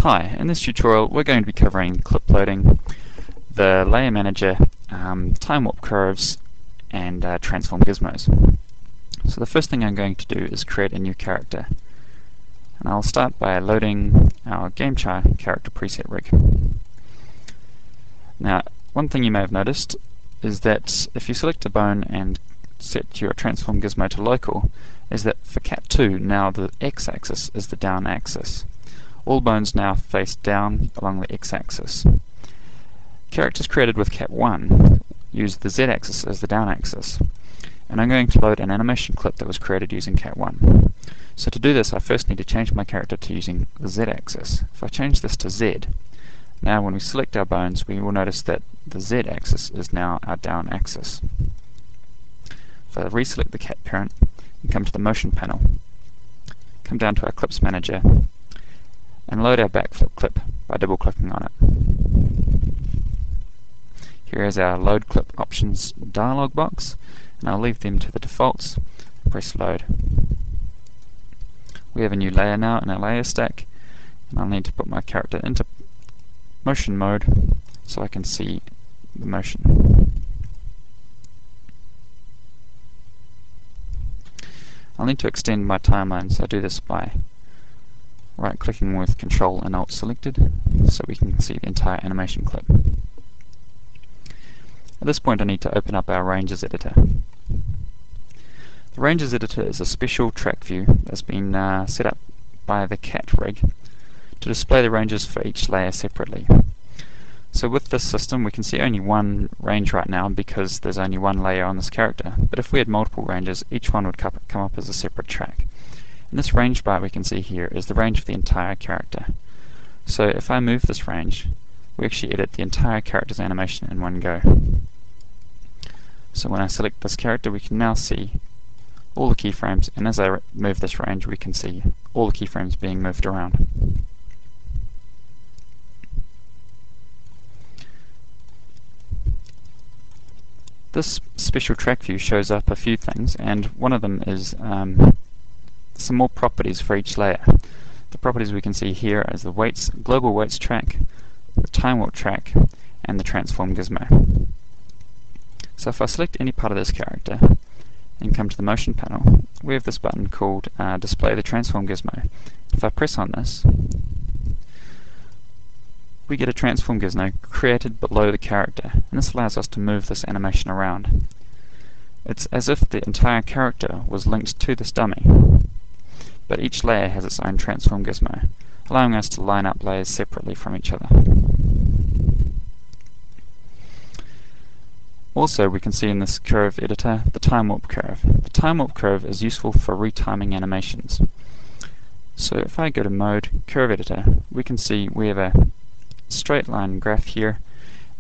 Hi, in this tutorial we're going to be covering clip loading, the layer manager, time warp curves, and transform gizmos. So the first thing I'm going to do is create a new character. And I'll start by loading our GameChar character preset rig. Now, one thing you may have noticed is that if you select a bone and set your transform gizmo to local, is that for Cat2 now the x-axis is the down axis. All bones now face down along the x-axis. Characters created with Cat1 use the z-axis as the down axis. And I'm going to load an animation clip that was created using Cat1. So to do this, I first need to change my character to using the z-axis. If I change this to z, now when we select our bones, we will notice that the z-axis is now our down axis. If I reselect the cat parent and come to the motion panel, come down to our clips manager, and load our backflip clip by double-clicking on it. Here is our load clip options dialog box, and I'll leave them to the defaults and press load. We have a new layer now in our layer stack, and I'll need to put my character into motion mode so I can see the motion. I'll need to extend my timeline, so I do this by right-clicking with Control and Alt selected so we can see the entire animation clip. At this point I need to open up our Ranges editor. The Ranges editor is a special track view that's been set up by the Cat rig to display the ranges for each layer separately. So with this system we can see only one range right now because there's only one layer on this character, but if we had multiple ranges, each one would come up as a separate track. And this range bar we can see here is the range of the entire character. So if I move this range, we actually edit the entire character's animation in one go. So when I select this character, we can now see all the keyframes, and as I move this range, we can see all the keyframes being moved around. This special track view shows up a few things, and one of them is some more properties for each layer. The properties we can see here is the weights, global weights track, the time warp track, and the transform gizmo. So if I select any part of this character and come to the motion panel, we have this button called display the transform gizmo. If I press on this, we get a transform gizmo created below the character, and this allows us to move this animation around. It's as if the entire character was linked to this dummy, but each layer has its own transform gizmo, allowing us to line up layers separately from each other. Also, we can see in this curve editor the time warp curve. The time warp curve is useful for retiming animations. So if I go to Mode, Curve Editor, we can see we have a straight line graph here,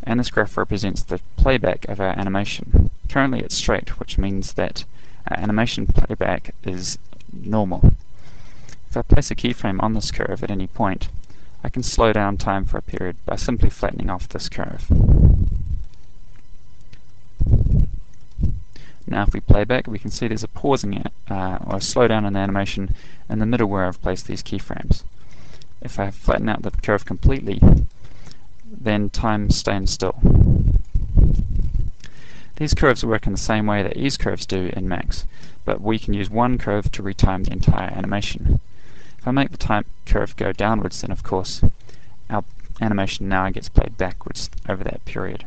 and this graph represents the playback of our animation. Currently it's straight, which means that our animation playback is normal. If I place a keyframe on this curve at any point, I can slow down time for a period by simply flattening off this curve. Now if we play back, we can see there's a pausing or a slowdown in the animation in the middle where I've placed these keyframes. If I flatten out the curve completely, then time stands still. These curves work in the same way that ease curves do in Max, but we can use one curve to retime the entire animation. If I make the time curve go downwards, then of course our animation now gets played backwards over that period.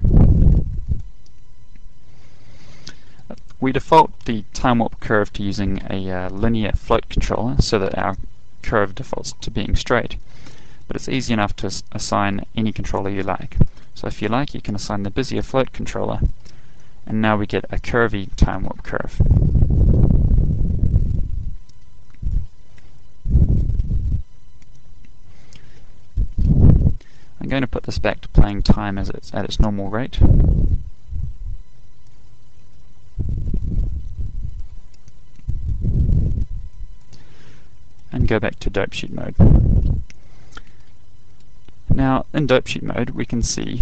We default the time warp curve to using a linear float controller so that our curve defaults to being straight, but it's easy enough to assign any controller you like. So if you like, you can assign the Bezier float controller, and now we get a curvy time warp curve. I'm going to put this back to playing time as it's at its normal rate. And go back to dope sheet mode. Now in dope sheet mode we can see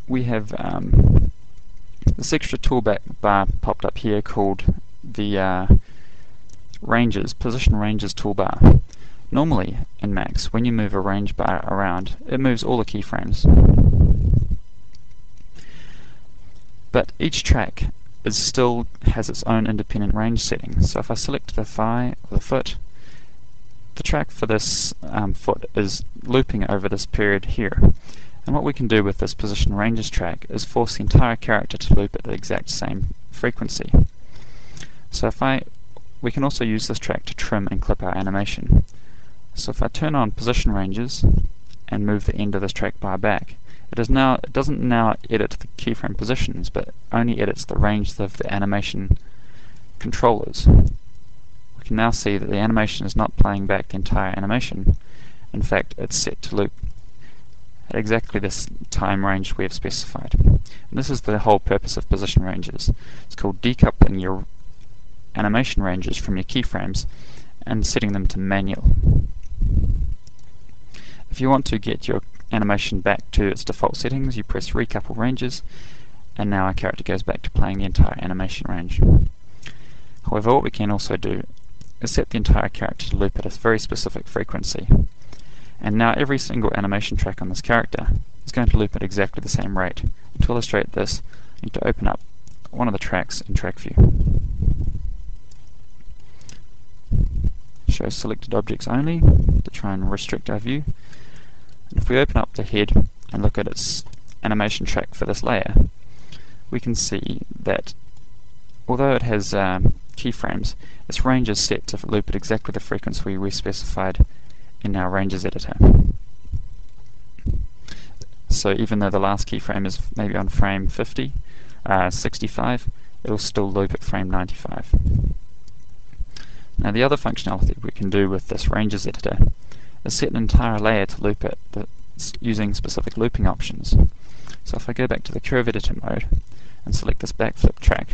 we have this extra toolbar popped up here called the position ranges toolbar. Normally, in Max, when you move a range bar around, it moves all the keyframes. But each track still has its own independent range setting. So if I select the thigh or the foot, the track for this foot is looping over this period here. And what we can do with this position ranges track is force the entire character to loop at the exact same frequency. So we can also use this track to trim and clip our animation. So if I turn on position ranges and move the end of this track bar back, it doesn't now edit the keyframe positions, but only edits the range of the animation controllers. We can now see that the animation is not playing back the entire animation. In fact, it's set to loop at exactly this time range we have specified. And this is the whole purpose of position ranges. It's called decoupling your animation ranges from your keyframes and setting them to manual. If you want to get your animation back to its default settings, you press recouple ranges, and now our character goes back to playing the entire animation range. However, what we can also do is set the entire character to loop at a very specific frequency. And now every single animation track on this character is going to loop at exactly the same rate. To illustrate this, I need to open up one of the tracks in Track View. Show selected objects only to try and restrict our view. And if we open up the head and look at its animation track for this layer, we can see that although it has keyframes, its range is set to loop at exactly the frequency we specified in our ranges editor. So even though the last keyframe is maybe on frame 65, it will still loop at frame 95. Now the other functionality we can do with this ranges editor is set an entire layer to loop at using specific looping options. So if I go back to the curve editor mode and select this backflip track,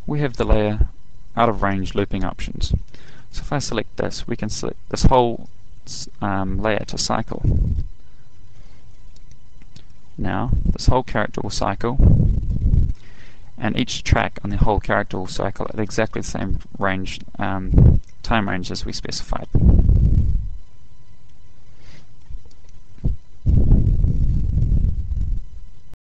we have the layer out of range looping options. So if I select this, we can select this whole layer to cycle. Now this whole character will cycle, and each track on the whole character will cycle at exactly the same range, time range as we specified.